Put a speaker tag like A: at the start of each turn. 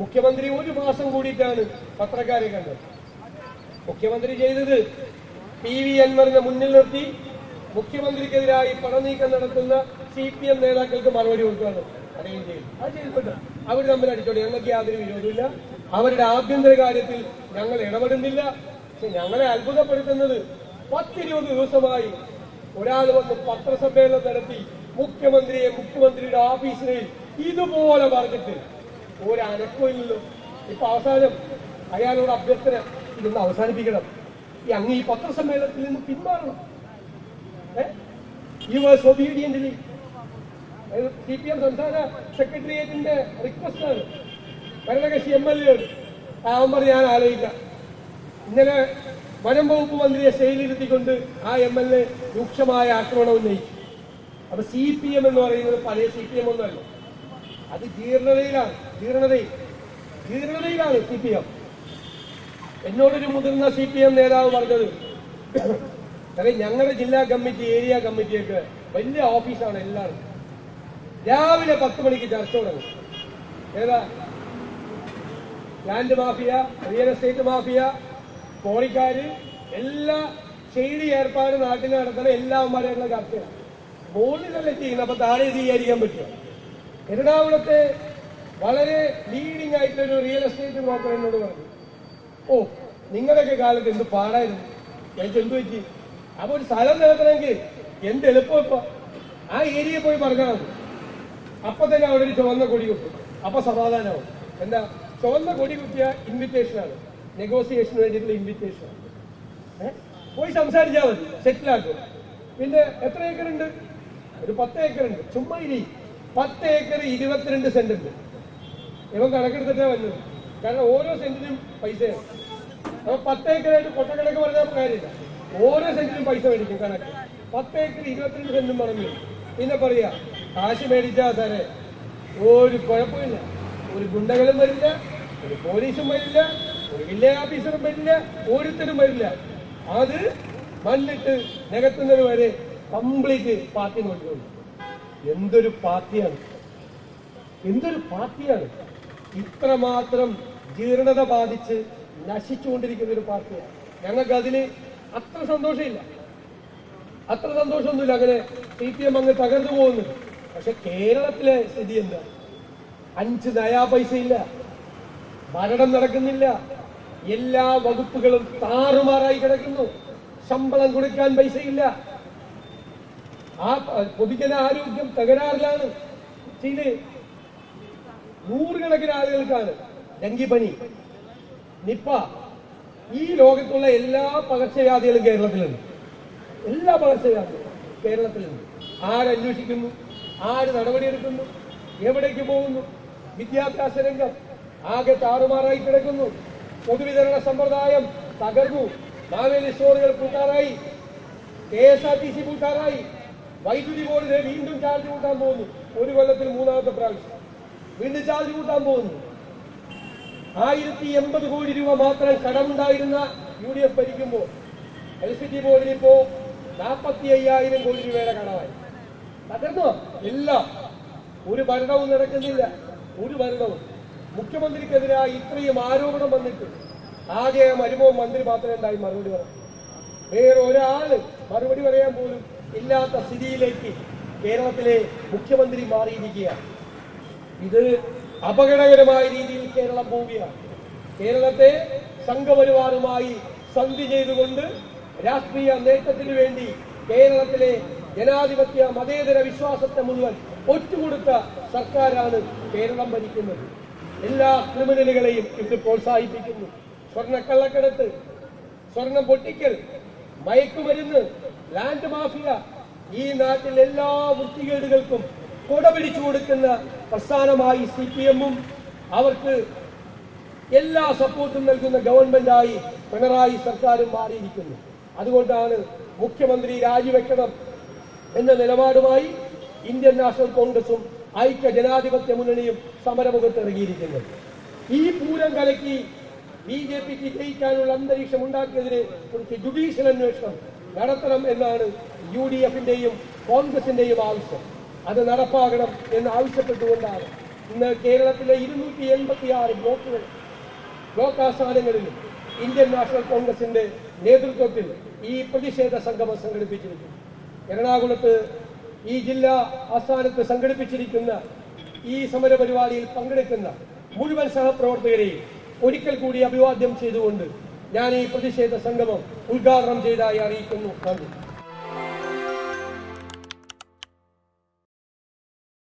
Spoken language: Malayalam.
A: മുഖ്യമന്ത്രി ഒരു മാസം കൂടിയിട്ടാണ് പത്രക്കാരെ കണ്ടത്. മുഖ്യമന്ത്രി ചെയ്തത് PV അൻവറിനെ മുന്നിൽ നിർത്തി മുഖ്യമന്ത്രിക്കെതിരായി പണനീക്കം നടത്തുന്ന CPM നേതാക്കൾക്ക് മറുപടി കൊടുക്കുകയാണ് അറേഞ്ച് ചെയ്തു. അത് ചെയ്തിട്ടുണ്ട്. അവർ തമ്മിൽ അടിച്ചോളി, ഞങ്ങൾക്ക് യാതൊരു വിരോധമില്ല. അവരുടെ ആഭ്യന്തര കാര്യത്തിൽ ഞങ്ങൾ ഇടപെടുന്നില്ല. പക്ഷെ ഞങ്ങളെ അത്ഭുതപ്പെടുത്തുന്നത് 10-20 ദിവസമായി ഒരാൾ വന്ന് പത്രസമ്മേളനം നടത്തി മുഖ്യമന്ത്രിയുടെ ഓഫീസിനെ ഇതുപോലെ പറഞ്ഞിട്ട് ഒരനക്കമില്ലല്ലോ. ഇപ്പൊ അവസാനം അയാളോട് അഭ്യർത്ഥന, ഇതൊന്ന് അവസാനിപ്പിക്കണം, അങ്ങ് ഈ പത്രസമ്മേളനത്തിൽ നിന്ന് പിന്മാറണം. യുവേഴ്സ് ഒബീഡിയന്റ്ലി CPM സംസ്ഥാന സെക്രട്ടേറിയറ്റിന്റെ റിക്വസ്റ്റാണ്. ഭരണകക്ഷി MLA അവൻ പറഞ്ഞ് ഞാൻ ആലോചിക്കാം. ഇന്നലെ വനം വകുപ്പ് മന്ത്രിയെ സ്റ്റേജിലിരുത്തിക്കൊണ്ട് ആ MLA രൂക്ഷമായ ആക്രമണം ഉന്നയിച്ചു. അപ്പൊ CPM എന്ന് പറയുന്നത് പഴയ CPM ഒന്നല്ല, അത് ജീർണതയിലാണ്. CPM. എന്നോടൊരു മുതിർന്ന CPM നേതാവ് പറഞ്ഞത്, ഞങ്ങളുടെ ജില്ലാ കമ്മിറ്റി, ഏരിയ കമ്മിറ്റിയൊക്കെ വലിയ ഓഫീസാണ്. എല്ലാവരും രാവിലെ 10 മണിക്ക് ചർച്ച തുടങ്ങും. ഏതാ? Land mafia, real estate mafia, കോഴിക്കാര്, എല്ലാ ഷെയ്ഡി ഏർപ്പാട് നാട്ടിൽ നടത്തുന്ന എല്ലാവന്മാരെയുള്ള ചർച്ചയാണ്. മുകളിലല്ലേ ചെയ്യുന്നത്, അപ്പൊ താഴെ സ്വീകരിക്കാൻ പറ്റുക. എറണാകുളത്തെ വളരെ ലീഡിംഗ് ആയിട്ടുള്ളൊരു റിയൽ എസ്റ്റേറ്റ് ബ്രോക്കർ എന്നോട് പറഞ്ഞു, ഓ നിങ്ങളുടെയൊക്കെ കാലത്ത് എന്ത് പാടായിരുന്നു. എനിക്ക് എന്ത് പറ്റി? അപ്പൊ ഒരു സ്ഥലം നിലത്തണമെങ്കിൽ എന്ത് എളുപ്പം. ഇപ്പൊ ആ ഏരിയയിൽ പോയി പറഞ്ഞാൽ മതി, അപ്പൊ തന്നെ അവിടെ ഒരു ചുവന്ന കൊടി കുത്തും. അപ്പൊ സമാധാനമാവും. എന്താ? ചുവന്ന കൊടി കുത്തിയ ഇൻവിറ്റേഷനാണ്, നെഗോസിയേഷന് വേണ്ടിയിട്ടുള്ള ഇൻവിറ്റേഷനാണ്. പോയി സംസാരിച്ചാൽ മതി, സെറ്റിലാക്കും. പിന്നെ എത്ര ഏക്കറുണ്ട്? ഒരു 10 ഏക്കറുണ്ട്. ചുമ്മാ 10 ഏക്കർ 22 സെന്റ് ഉണ്ട്. ഇവൻ കണക്കെടുത്തിട്ടാ വന്നത്. കാരണം ഓരോ സെന്റിനും പൈസയാണ്. അപ്പൊ 10 ഏക്കറായിട്ട് കൊട്ടക്കണക്ക് പറഞ്ഞാൽ കാര്യമില്ല. ഓരോ സെന്റിനും പൈസ മേടിക്കും കണക്ക്. 10 ഏക്കർ 22 സെന്റും പറഞ്ഞു. പിന്നെ പറയാ കാശ് മേടിച്ചാ സാറേ ഒരു കുഴപ്പമില്ല, ഒരു ഗുണ്ടകളും വരില്ല, ഒരു പോലീസും വരില്ല, ഒരു വില്ലേജ് ഓഫീസറും വരില്ല, ഓരോരുത്തരും വരില്ല. അത് മണ്ണിട്ട് നികത്തുന്നത് വരെ കംപ്ലീറ്റ് പാർട്ടി നോക്കിക്കൊണ്ട്. എന്തൊരു പാർട്ടിയാണ്! ഇത്രമാത്രം ജീർണത ബാധിച്ച് നശിച്ചുകൊണ്ടിരിക്കുന്ന ഒരു പാർട്ടിയാണ്. ഞങ്ങൾക്ക് അതിന് അത്ര സന്തോഷമില്ല, അത്ര സന്തോഷമൊന്നുമില്ല. അങ്ങനെ CPM അങ്ങ് തകർന്നു പോകുന്നു. പക്ഷെ കേരളത്തിലെ സ്ഥിതി എന്താ? 5 നയാ പൈസയില്ല, ഭരണം നടക്കുന്നില്ല, എല്ലാ വകുപ്പുകളും താറുമാറായി കിടക്കുന്നു, ശമ്പളം കൊടുക്കാൻ പൈസയില്ല, ആ പൊതുജന ആരോഗ്യം തകരാറിലാണ്. ചില 100 കണക്കിന് ആളുകൾക്കാണ് ഡെങ്കിപ്പനി, നിപ്പ. ഈ ലോകത്തുള്ള എല്ലാ പകർച്ചവ്യാധികളും കേരളത്തിലുണ്ട്. ആരന്വേഷിക്കുന്നു? ആര് നടപടിയെടുക്കുന്നു? എവിടേക്ക് പോകുന്നു? വിദ്യാഭ്യാസ രംഗം ആകെ താറുമാറായി കിടക്കുന്നു. പൊതുവിതരണ സമ്പ്രദായം തകർന്നു. മാവേലി സ്റ്റോറുകൾ പൂട്ടാറായി, KSRTC പൂട്ടാറായി, വൈദ്യുതി ബോർഡിനെ വീണ്ടും ചാർജ് കൂട്ടാൻ പോകുന്നു. ഒരു കൊല്ലത്തിൽ 3ാമത്തെ പ്രാവശ്യം വീണ്ടും ചാർജ് കൂട്ടാൻ പോകുന്നു. 1080 കോടി രൂപ മാത്രം കടമുണ്ടായിരുന്ന UDF ഭരിക്കുമ്പോൾ LCT ബോർഡിന് ഇപ്പോ 45,000 കോടി രൂപയുടെ കടമായി. തകർന്നോ? എല്ലാം. ഒരു ഭരണവും നടക്കുന്നില്ല. മുഖ്യമന്ത്രിക്കെതിരായി ഇത്രയും ആരോപണം വന്നിട്ട് ആകെ മന്ത്രി മാത്രമേ ഉണ്ടായി മറുപടി പറയാം. വേറെ ഒരാള് മറുപടി പറയാൻ പോലും ഇല്ലാത്ത സ്ഥിതിയിലേക്ക് കേരളത്തിലെ മുഖ്യമന്ത്രി മാറിയിരിക്കുകയാണ്. ഇത് അപകടകരമായ രീതിയിൽ കേരളം പോവുകയാണ്. കേരളത്തെ സംഘപരിവാറുമായി സന്ധി ചെയ്തുകൊണ്ട് രാഷ്ട്രീയ നേട്ടത്തിനു വേണ്ടി കേരളത്തിലെ ജനാധിപത്യ മതേതര വിശ്വാസത്തെ മുഴുവൻ ഒറ്റുകൊടുത്ത സർക്കാരാണ് കേരളം ഭരിക്കുന്നത്. എല്ലാ ക്രിമിനലുകളെയും ഇത് പ്രോത്സാഹിപ്പിക്കുന്നു. സ്വർണ്ണക്കള്ളക്കടത്ത്, സ്വർണം പൊട്ടിക്കൽ, മയക്കുമരുന്ന്, ലാൻഡ് മാഫിയ, ഈ നാട്ടിൽ എല്ലാ വൃത്തികേടുകൾക്കും കൊടപിടിച്ചു കൊടുക്കുന്ന പ്രസ്ഥാനമായി CPM-ഉം അവർക്ക് എല്ലാ സപ്പോർട്ടും നൽകുന്ന ഗവൺമെന്റായി പിണറായി സർക്കാരും മാറിയിരിക്കുന്നു. അതുകൊണ്ടാണ് മുഖ്യമന്ത്രി രാജിവെക്കണം എന്ന നിലപാടുമായി ഇന്ത്യൻ നാഷണൽ കോൺഗ്രസും ഐക്യ ജനാധിപത്യ മുന്നണിയും സമരമുഖത്ത് ഇറങ്ങിയിരിക്കുന്നത്. ഈ പൂരം കലക്കി BJPക്ക് ജയിക്കാനുള്ള അന്തരീക്ഷം ഉണ്ടാക്കിയതിനെ കുറിച്ച് ജുഡീഷ്യൽ അന്വേഷണം നടത്തണം എന്നാണ് UDF-ന്റെയും കോൺഗ്രസിന്റെയും ആവശ്യം. അത് നടപ്പാകണം എന്ന് ആവശ്യപ്പെട്ടുകൊണ്ടാണ് ഇന്ന് കേരളത്തിലെ 286 ബ്ലോക്ക് ആസ്ഥാനങ്ങളിലും ഇന്ത്യൻ നാഷണൽ കോൺഗ്രസിന്റെ നേതൃത്വത്തിൽ ഈ പ്രതിഷേധ സംഗമം സംഘടിപ്പിച്ചിരിക്കുന്നു. എറണാകുളത്ത് ഈ ജില്ലാ ആസ്ഥാനത്ത് സംഘടിപ്പിച്ചിരിക്കുന്ന ഈ സമരപരിപാടിയിൽ പങ്കെടുക്കുന്ന മുഴുവൻ സഹപ്രവർത്തകരെയും ഒരിക്കൽ കൂടി അഭിവാദ്യം ചെയ്തുകൊണ്ട് ഞാൻ ഈ പ്രതിഷേധ സംഗമം ഉദ്ഘാടനം ചെയ്തതായി അറിയിക്കുന്നു. നന്ദി.